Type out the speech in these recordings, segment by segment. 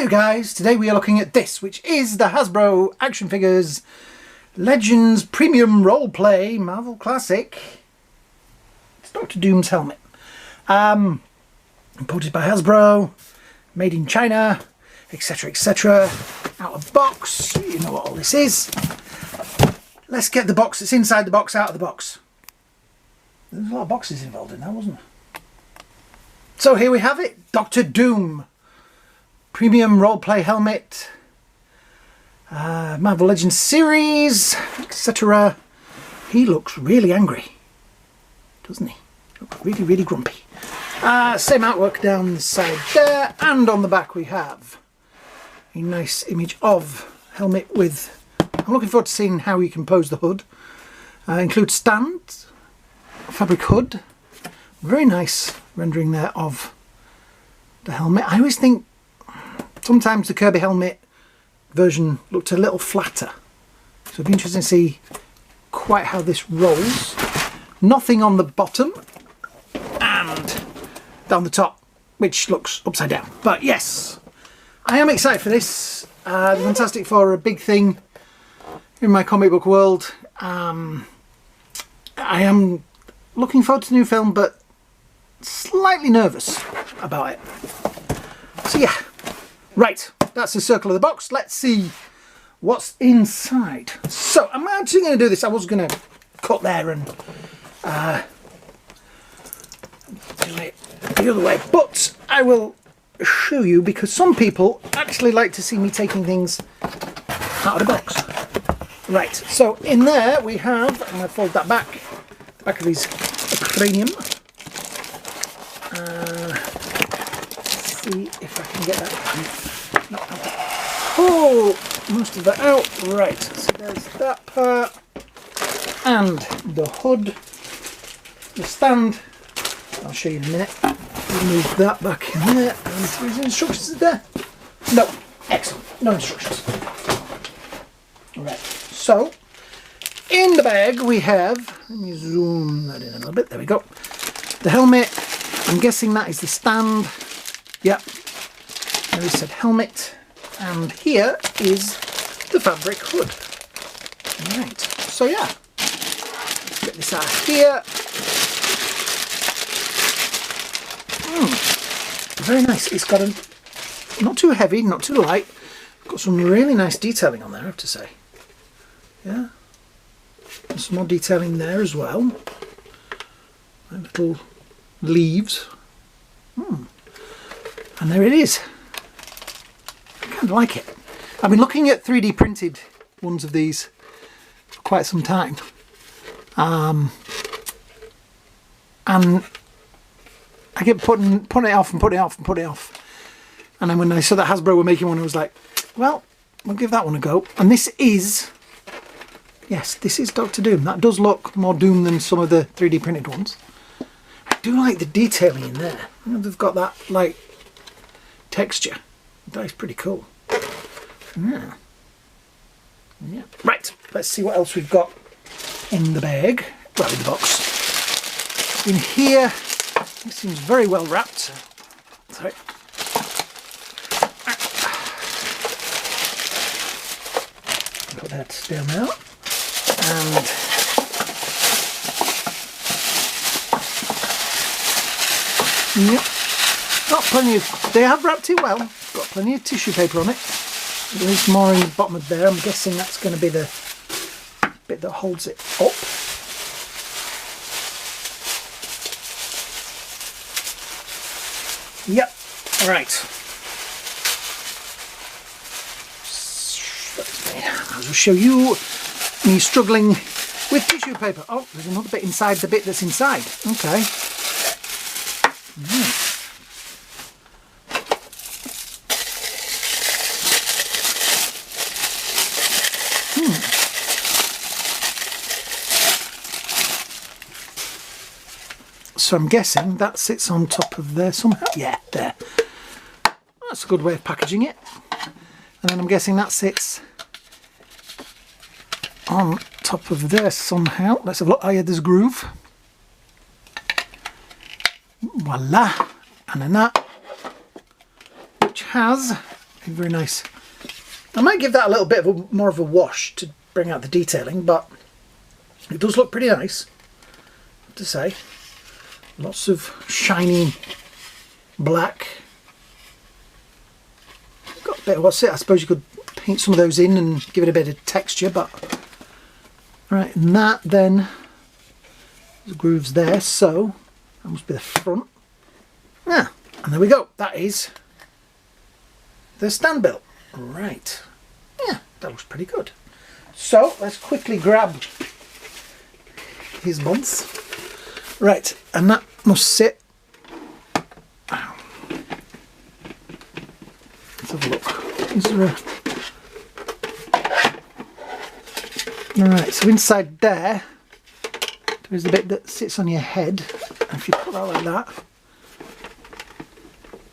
Hello you guys, today we are looking at this, which is the Hasbro Action Figures Legends Premium Roleplay Marvel Classic. It's Dr. Doom's helmet. Imported by Hasbro, made in China, etc, etc. Out of box, you know what all this is. Let's get the box that's inside the box out of the box. There's a lot of boxes involved in that, wasn't there? So here we have it, Dr. Doom. Premium roleplay helmet, Marvel Legends series, etc. He looks really angry, doesn't he? Looks really, really grumpy. Same artwork down the side there, and on the back we have a nice image of helmet with. I'm looking forward to seeing how you can pose the hood. Includes stand, fabric hood, very nice rendering there of the helmet. I always think sometimes the Kirby helmet version looked a little flatter, so it'd be interesting to see quite how this rolls. Nothing on the bottom and down the top, which looks upside down. But yes, I am excited for this. The Fantastic Four are a big thing in my comic book world. I am looking forward to the new film, but slightly nervous about it. So yeah. Right, that's the circle of the box. Let's see what's inside. So I'm actually going to do this. I was going to cut there and do it the other way, but I will show you because some people actually like to see me taking things out of the box. Right, so in there we have, I'm going to fold that back, the back of his cranium. See if I can get that. Oh, most of that out. Right, so there's that part, and the hood, the stand. I'll show you in a minute. Move that back in there. And there's instructions there. No, excellent. No instructions. Right. So in the bag we have. Let me zoom that in a little bit. There we go. The helmet. I'm guessing that is the stand. Yep. There is said helmet, and here is the fabric hood. Right, so yeah, let's get this out of here. Very nice. It's got a not too heavy, not too light. Got some really nice detailing on there, I have to say. Yeah, and some more detailing there as well. And little leaves. And there it is. I kind of like it. I've been looking at 3D printed ones of these for quite some time. And I kept putting it off and putting it off and putting it off. And then when I saw that Hasbro were making one, I was like, well, I'll give that one a go. And this is, yes, this is Dr. Doom. That does look more Doom than some of the 3D printed ones. I do like the detailing in there. You know, they've got that, like, texture. That is pretty cool. Yeah. Right, let's see what else we've got in the bag. Well, in the box. In here, it seems very well wrapped. Sorry. Put that down now. And yep. Got plenty of, they have wrapped it well. Got plenty of tissue paper on it. There's more in the bottom of there. I'm guessing that's going to be the bit that holds it up. Yep. Right. I'll just show you me struggling with tissue paper. Oh, there's another bit inside the bit that's inside. Okay. So I'm guessing that sits on top of there somehow. Yeah, there. That's a good way of packaging it. And then I'm guessing that sits on top of there somehow. Let's have a look. Oh yeah, there's a groove. Voila. And then that, which has Very nice. I might give that a little bit of more of a wash to bring out the detailing, but it does look pretty nice, I have to say. Lots of shiny black. Got a bit of what's it? I suppose you could paint some of those in and give it a bit of texture, but right, and that then the grooves there, so that must be the front. Yeah, and there we go. That is the stand built. Right. Yeah, that looks pretty good. So let's quickly grab his months. Right, and that must sit. Let's have a look. Is there a... Right, so inside there, there's the bit that sits on your head. And if you put that like that,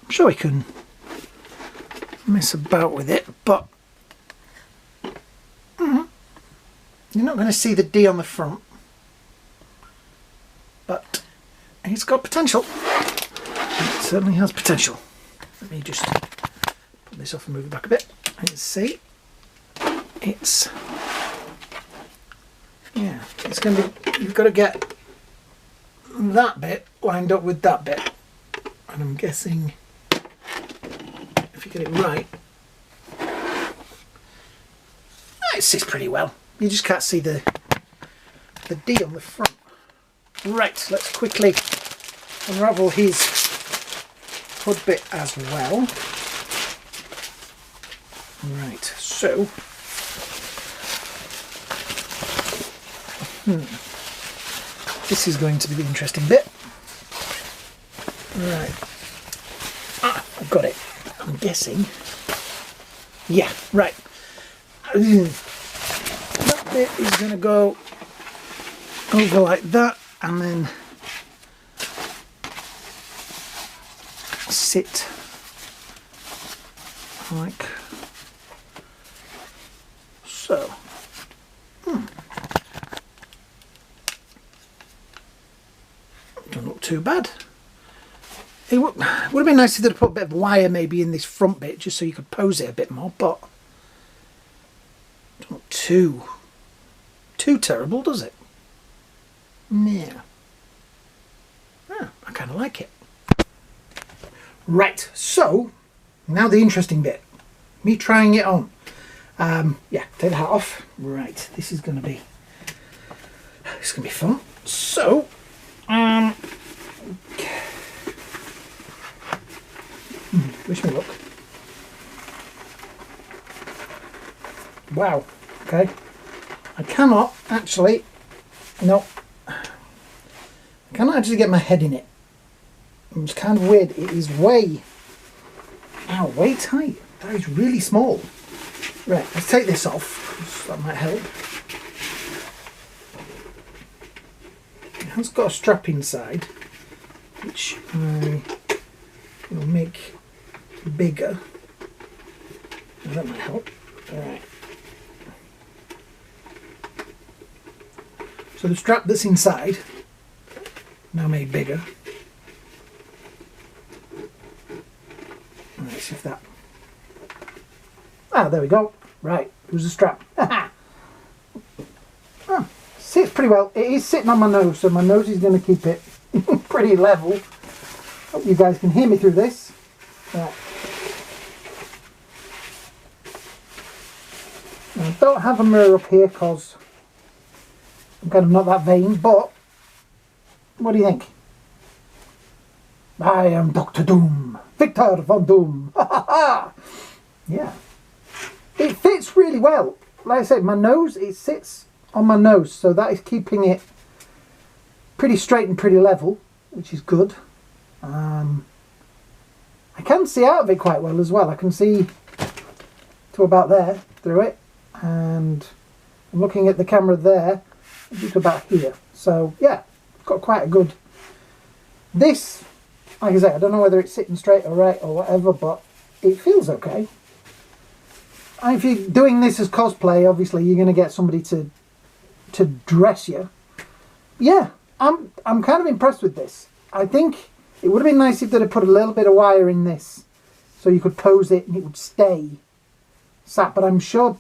I'm sure we can mess about with it, but you're not going to see the D on the front. But it's got potential. It certainly has potential. Let me just put this off and move it back a bit. And see, it's going to be. You've got to get that bit lined up with that bit, and I'm guessing if you get it right, it sits pretty well. You just can't see the D on the front. Right, let's quickly unravel his hood bit as well. Right, so this is going to be the interesting bit. Right, I've got it. I'm guessing. Yeah, right. That bit is going to go over like that, and then sit like so. Don't look too bad. It would have been nice if they'd put a bit of wire maybe in this front bit just so you could pose it a bit more, but don't look too terrible, does it? Yeah. Ah, I kind of like it. Right, so now the interesting bit. Me trying it on. Yeah, take the hat off. Right, this is going to be fun. So, wish me luck. Wow. Okay. I cannot actually. No. I cannot actually get my head in it. It's kind of weird. It is way tight. That is really small. Right, let's take this off. That might help. It has got a strap inside, which I will make bigger. That might help. Alright. So the strap that's inside, now made bigger. Let's see if that... Ah, there we go. Right, there's the strap. Oh, sits pretty well. It is sitting on my nose, so my nose is going to keep it pretty level. Hope you guys can hear me through this. Right. Now, I don't have a mirror up here because I'm kind of not that vain, but what do you think? I am Dr. Doom, Victor Von Doom. Yeah. It fits really well. Like I said, my nose, it sits on my nose, so that is keeping it pretty straight and pretty level, which is good. I can see out of it quite well as well. I can see to about there through it, and I'm looking at the camera there, just about here. So yeah, got quite a good. This, like I say, I don't know whether it's sitting straight or right or whatever, but it feels okay. And if you're doing this as cosplay, obviously you're going to get somebody to dress you. Yeah, I'm kind of impressed with this. I think it would have been nice if they'd have put a little bit of wire in this, so you could pose it and it would stay sat. But I'm sure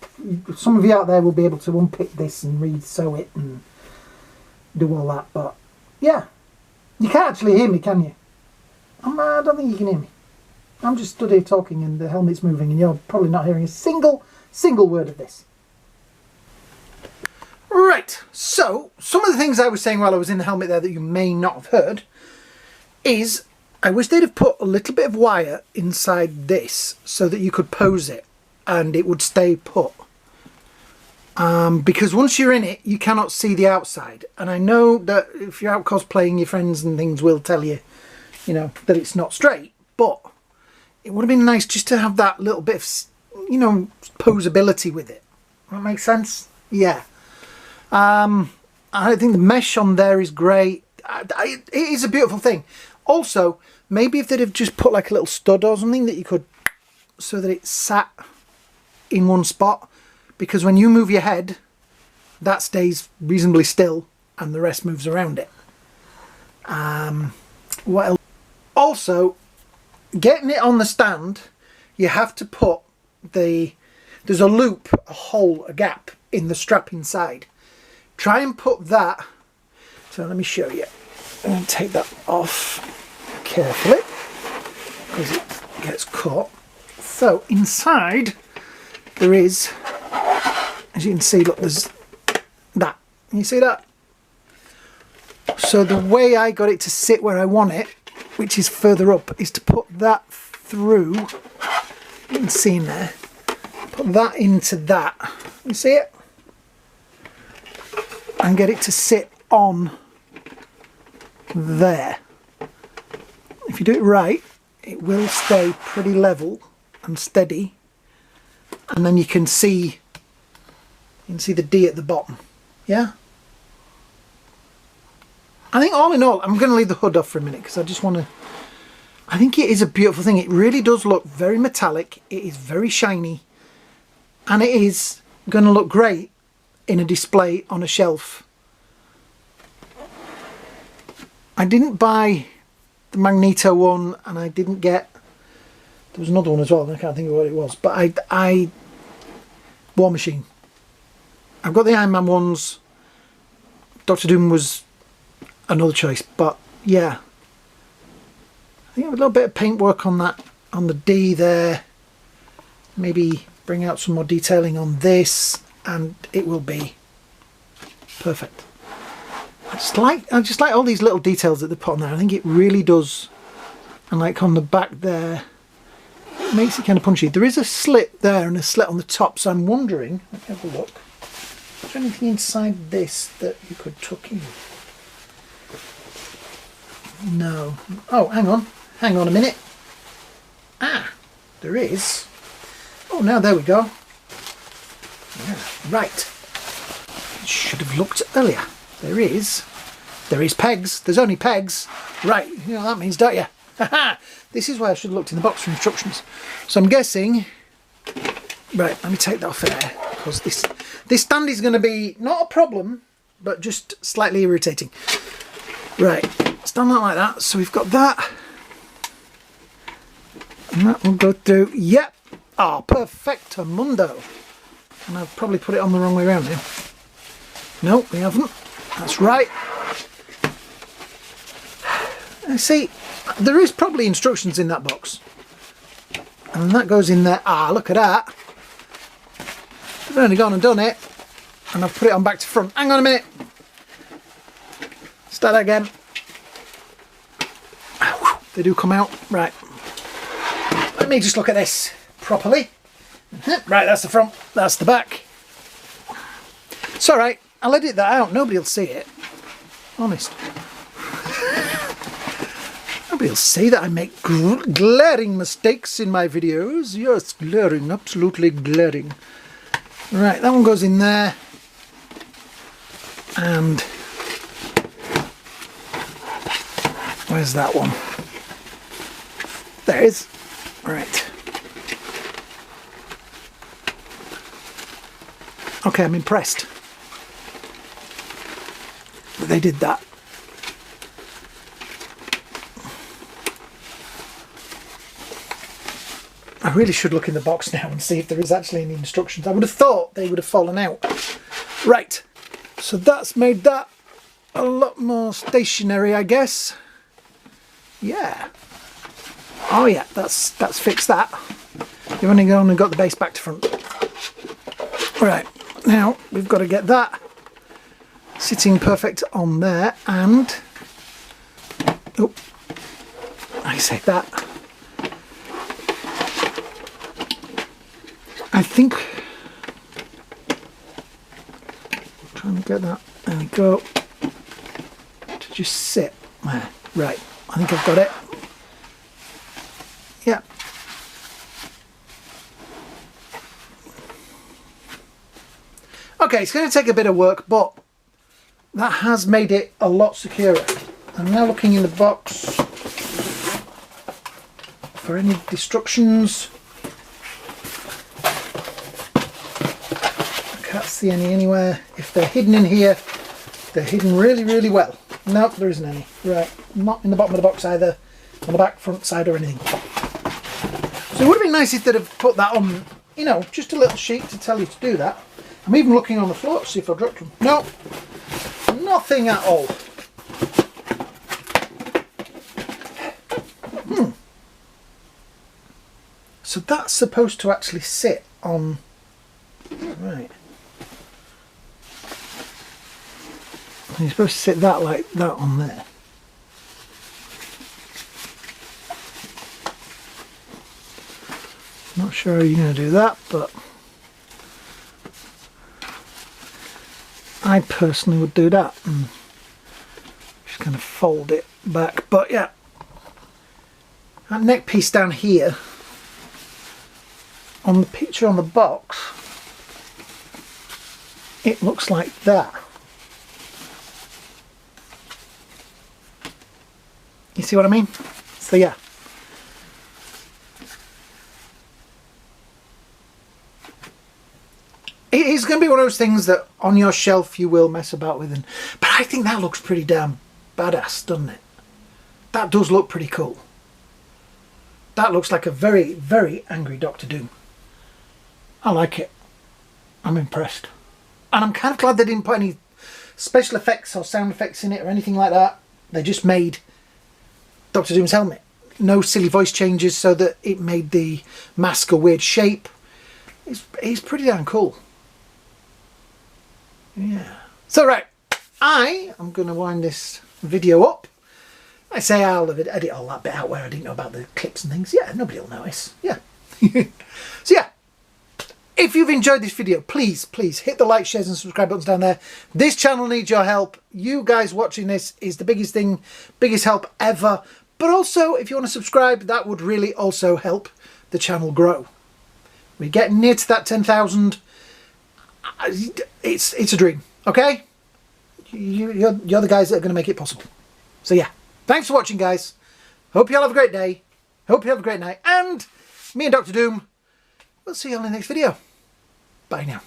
some of you out there will be able to unpick this and re-sew it and do all that. But yeah, you can't actually hear me, can you? I don't think you can hear me. I'm just stood here talking and the helmet's moving and you're probably not hearing a single word of this. Right, so some of the things I was saying while I was in the helmet there that you may not have heard is I wish they'd have put a little bit of wire inside this so that you could pose it and it would stay put. Because once you're in it, you cannot see the outside. And I know that if you're out cosplaying, your friends and things will tell you, you know, that it's not straight. But it would have been nice just to have that little bit of, you know, posability with it. That makes sense? Yeah. I think the mesh on there is great. It is a beautiful thing. Also, maybe if they'd have just put like a little stud or something that you could, so that it sat in one spot, because when you move your head, that stays reasonably still and the rest moves around it. What else? Also, getting it on the stand, you have to put there's a loop, a hole, a gap in the strap inside. Try and put that, so let me show you. I'm going to take that off carefully because it gets caught. So inside there is, as you can see, look, there's that. Can you see that? So the way I got it to sit where I want it, which is further up, is to put that through. You can see in there. Put that into that. You see it? And get it to sit on there. If you do it right, it will stay pretty level and steady, and then you can see the D at the bottom. Yeah, I think all in all, I'm going to leave the hood off for a minute because I just want to, I think it is a beautiful thing. It really does look very metallic, it is very shiny, and it is going to look great in a display on a shelf. I didn't buy the Magneto one, and I didn't get, there was another one as well, and I can't think of what it was, but I War Machine. I've got the Iron Man ones. Doctor Doom was another choice, but yeah, I think a little bit of paintwork on that, on the D there, maybe bring out some more detailing on this, and it will be perfect. I just like all these little details that they put on there. I think it really does. And like on the back there, it makes it kind of punchy. There is a slit there and a slit on the top, so I'm wondering, let me have a look, is there anything inside this that you could tuck in? No. Oh, hang on a minute. Ah, there is. Oh, now there we go. Yeah, right. Should have looked earlier. There is pegs. There's only pegs. Right, you know what that means, don't you? This is why I should have looked in the box for instructions. So I'm guessing, right, let me take that off there, because this stand is going to be not a problem, but just slightly irritating. Right, stand that like that. So we've got that. And that will go through. Yep. Ah, perfecto mundo. And I've probably put it on the wrong way around now. No, we haven't. That's right. See, there is probably instructions in that box. And that goes in there. Ah, look at that. I've only gone and done it. And I've put it on back to front. Hang on a minute. Start that again. They do come out. Right. Let me just look at this properly. Right, that's the front. That's the back. It's alright. I'll edit that out. Nobody will see it. Honest. Nobody will see that I make glaring mistakes in my videos. Yes, glaring. Absolutely glaring. Right, that one goes in there. And where's that one? There it is. Right. Okay, I'm impressed that they did that. I really should look in the box now and see if there is actually any instructions. I would have thought they would have fallen out. Right, so that's made that a lot more stationary, I guess. Yeah. Oh yeah, that's fixed that. You've only got the base back to front. Right, now we've got to get that sitting perfect on there, and oh, I say that. I think trying to get that. There we go. To just sit there. Right, I think I've got it. Yeah. Okay, it's going to take a bit of work, but that has made it a lot securer. I'm now looking in the box for any destructions. I can't see any anywhere. If they're hidden in here, they're hidden really, really well. Nope, there isn't any. Right, not in the bottom of the box either, on the back, front, side or anything. So it would have been nice if they'd have put that on, you know, just a little sheet to tell you to do that. I'm even looking on the floor to see if I dropped them. No, nothing at all. So that's supposed to actually sit on, right. You're supposed to sit that like that on there. Not sure how you're going to do that, but I personally would do that and just kind of fold it back. But yeah, that neck piece down here on the picture on the box, it looks like that. You see what I mean? So yeah. It is going to be one of those things that on your shelf you will mess about with. But I think that looks pretty damn badass, doesn't it? That does look pretty cool. That looks like a very, very angry Doctor Doom. I like it. I'm impressed. And I'm kind of glad they didn't put any special effects or sound effects in it or anything like that. They just made Doctor Doom's helmet. No silly voice changes so that it made the mask a weird shape. It's pretty damn cool. Yeah. So right, I am going to wind this video up. I say I'll edit all that bit out where I didn't know about the clips and things. Yeah, nobody will notice. Yeah. So yeah, if you've enjoyed this video, please hit the like, shares and subscribe buttons down there. This channel needs your help. You guys watching this is the biggest thing, biggest help ever. But also, if you want to subscribe, that would really also help the channel grow. We're getting near to that 10,000. It's a dream, okay? You're the guys that are going to make it possible. So yeah, thanks for watching, guys. Hope you all have a great day. Hope you have a great night. And me and Dr. Doom, we'll see you all in the next video. Bye now.